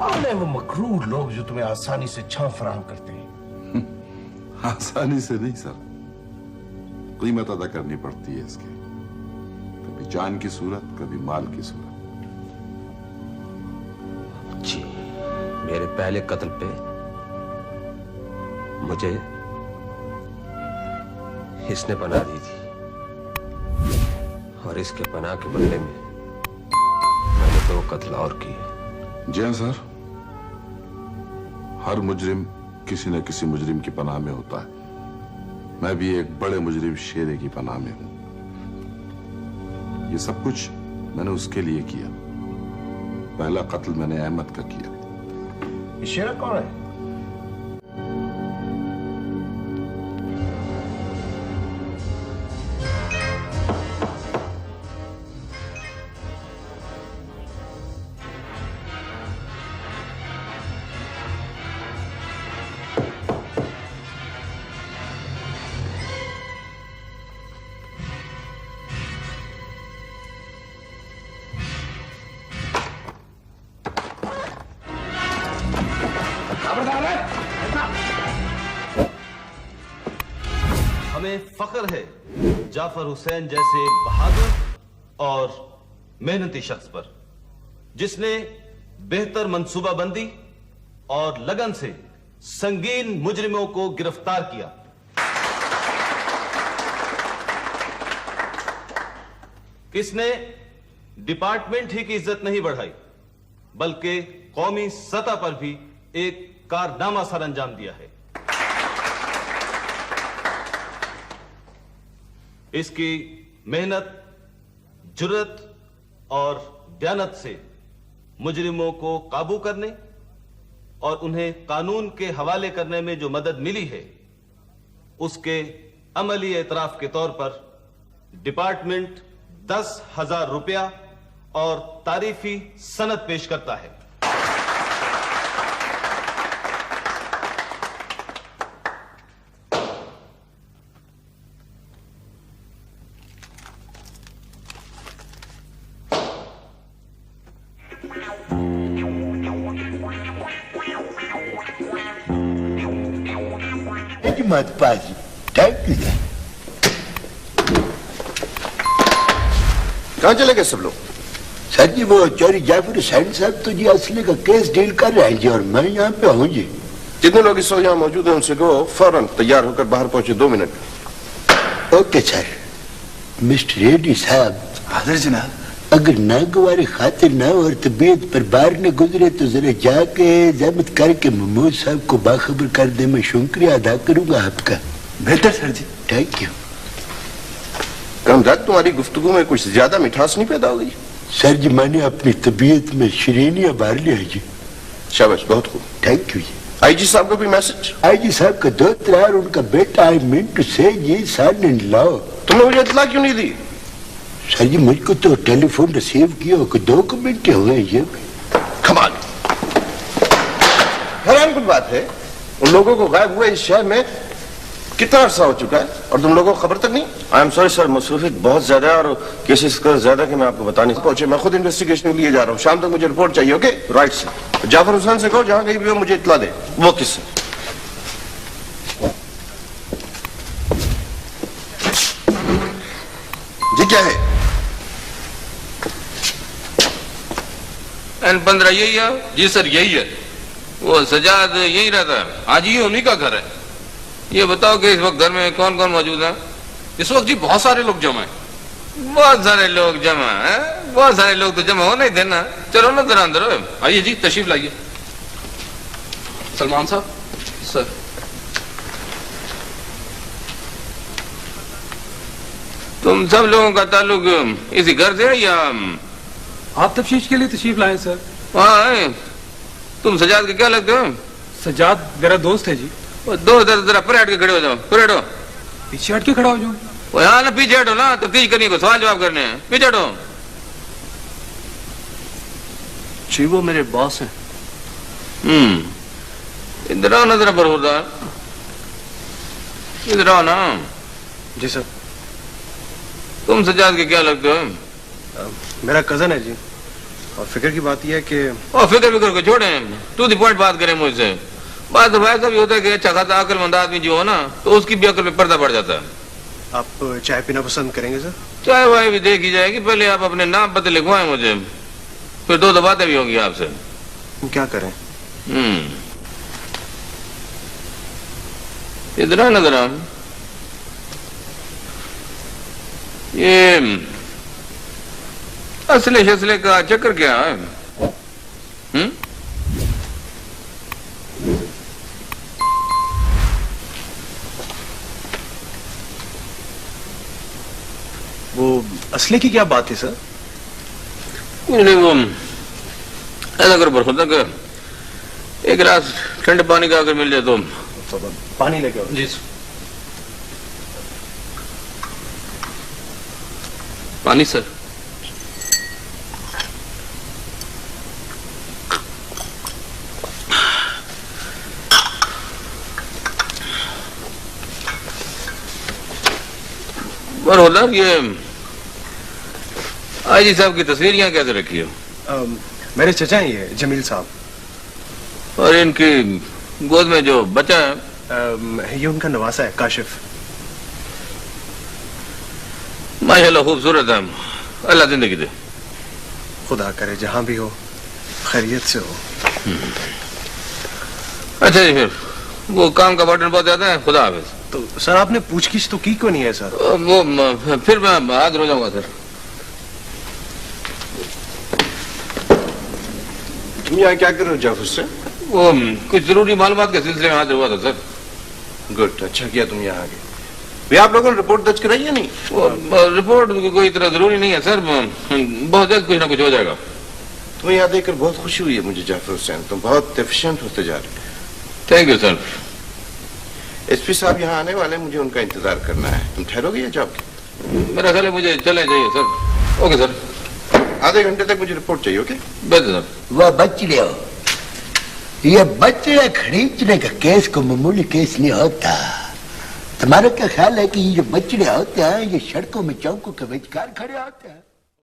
कौन है वो मकरूर लोग जो तुम्हें आसानी से छां फराहम करते हैं? आसानी से नहीं सर, कीमत अदा करनी पड़ती है इसकी, कभी जान की सूरत, कभी माल की सूरत। जी, मेरे पहले कत्ल पे मुझे इसने पनाह दी थी और इसके पनाह के बदले में मैंने 2 कत्ल और किए। जी हाँ सर, हर मुजरिम किसी न किसी मुजरिम की पनाह में होता है। मैं भी एक बड़े मुजरिम शेरे की पनाह में हूं। ये सब कुछ मैंने उसके लिए किया। पहला कत्ल मैंने अहमद का किया। ये शेरा कौन है? हमें फख्र है जाफर हुसैन जैसे बहादुर और मेहनती शख्स पर, जिसने बेहतर मंसूबाबंदी और लगन से संगीन मुजरिमों को गिरफ्तार किया। किसने डिपार्टमेंट ही की इज्जत नहीं बढ़ाई, बल्कि कौमी सतह पर भी एक कारनामा सर अंजाम दिया है। इसकी मेहनत, जुर्रत और दयानत से मुजरिमों को काबू करने और उन्हें कानून के हवाले करने में जो मदद मिली है, उसके अमली एतराफ के तौर पर डिपार्टमेंट 10,000 रुपया और तारीफी सनद पेश करता है। मत पाजी, थैंक यू। कहां चले गए सब लोग? सर जी वो चौरी जाफर हुसैन साहब तो जी असले का केस डील कर रहे हैं जी, और मैं यहाँ पे हूँ जी। जितने लोग इस वक्त यहाँ मौजूद हैं उनसे कहो फौरन तैयार होकर बाहर पहुंचे। 2 minute. Okay sir. Mister Reddy साहब। हाजिर जनाब। अगर नागवारी खातिर ना और तबीयत पर बाहर न गुजरे तो जरा जाके जहमत करके महमूद साहब को बाखबर कर दे। मैं शुक्रिया अदा करूंगा आपका। बेहतर सर जी। Thank you. कामजाद, तुम्हारी गुफ्तगू में कुछ ज्यादा मिठास नहीं पैदा हो गई? सर जी मैंने अपनी तबीयत में शरीनियां बार लिया है जी। शाबाश, बहुत खूब। Thank you ji. आईजी साहब को भी मैसेज? आईजी साहब का दोस्त और उनका बेटा आई मीन टू से जी सन इन लॉ। तुमने मुझे इत्तला क्यों नहीं दी? सर जी मुझको तो टेलीफोन रिसीव किया हो 2 मिनट हुए ये। कमाल, हैरान कुछ बात है, उन लोगों को गायब हुए इस शहर में कितना अरसा हो चुका है और तुम लोगों को खबर तक नहीं? आई एम सॉरी सर, मसरूफियत बहुत ज्यादा है और केसेस का ज्यादा कि मैं आपको बता नहीं पहुंचे। मैं खुद इन्वेस्टिगेशन के लिए जा रहा हूँ, शाम तक मुझे रिपोर्ट चाहिए। Okay right sir. Jafar Hussain से कहो जहां कहीं भी हो मुझे इत्तला दे। वो किससे? जी क्या है? N15 यही है? जी सर यही है। वो सजाद यही रहता है, आज ही उन्हीं का घर है। ये बताओ कि इस वक्त घर में कौन कौन मौजूद है? इस वक्त जी बहुत सारे लोग जमा है। बहुत सारे लोग जमा है? बहुत सारे लोग तो जमा हो नहीं देना। चलो ना जरा अंदर। आइए जी, तशरीफ लाइए। सलमान साहब। सर तुम सब लोगों का ताल्लुक इसी घर से या? आप तफ्तीश के लिए तशरीफ लाए सर। हाँ, तुम सजाद के क्या लगते हो? सजाद मेरा दोस्त है जी। दो जरा परे हट के खड़े हो जाओ। परे हटो। पीछे हट के खड़ा हो जाओ। यहाँ ना पीछे हटो ना, तो तीज करने को सवाल जवाब करने हैं। पीछे हटो। जी वो मेरे बॉस हैं। इधर आओ ना जरा बरहुरदार, इधर आओ ना। जी सर। तुम सजाद के क्या लगते हो? मेरा कजन है जी, और फिक्र की बात यह है कि और फिक्र को छोड़े, टू द पॉइंट बात करें मुझसे। बात तो भाई साहब ये होता है कि अच्छा खासा अक्लमंद आदमी जो हो ना, तो उसकी भी अकल पे पर्दा पड़ जाता है। आप चाय पीना पसंद करेंगे सर? चाय वाय भी देखी जाएगी, पहले आप अपने नाम पते लिखवाएं मुझे, फिर दो बातें भी होंगी आपसे। हम क्या करें? इधर नजर हम ये असले शसले का चक्कर क्या है? वो असले की क्या बात है सर? कुछ नहीं, वो ऐसा करो बरखुदा कर, एक गिलास ठंडे पानी का अगर मिल जाए तो पानी लेके आओ। जी सर। पानी सर। बरखुदा ये आईजी साहब की तस्वीर यहाँ कैसे रखी हो? मेरे चचा हैं ये जमील साहब, और इनकी गोद में जो बच्चा है ये उनका नवासा है काशिफ। माशाल्लाह खूबसूरत है, अल्लाह जिंदगी दे। खुदा करे जहां भी हो खैरियत से हो। अच्छा जी, फिर वो काम का बटन बहुत ज्यादा है, खुदा हाफिज। तो सर आपने पूछगिछ तो की क्यों नहीं है सर? वो फिर मैं हाजिर हो जाऊंगा सर। तुम यहाँ क्या कर रहे हो जाफर से? वो कुछ जरूरी मालूमात के सिलसिले में हाजिर हुआ था सर। गुड, अच्छा किया तुम यहाँ आ गए। भैया आप लोगों ने रिपोर्ट दर्ज कराई है नहीं? वो रिपोर्ट कोई इतना जरूरी नहीं है सर, बहुत जल्द कुछ ना कुछ हो जाएगा। तुम्हें यहाँ देखकर बहुत खुशी हुई है मुझे जाफर हुसैन, तुम बहुत एफिशिएंट होते जा रहे हो। Thank you sir. एसपी साहब यहाँ आने वाले, मुझे उनका इंतजार करना है। तुम ठहरोगे या जाओगे? मेरा ख्याल है मुझे चले जाइए सर। ओके सर, आधे घंटे तक मुझे रिपोर्ट चाहिए। ओके बेहतर सर। वह बचड़े हो, ये बचड़े खरीदने का केस को मामूली केस नहीं होता। तुम्हारा क्या ख्याल है कि ये जो बचड़े होते हैं ये सड़कों में चौकों के विचकार खड़े होते हैं?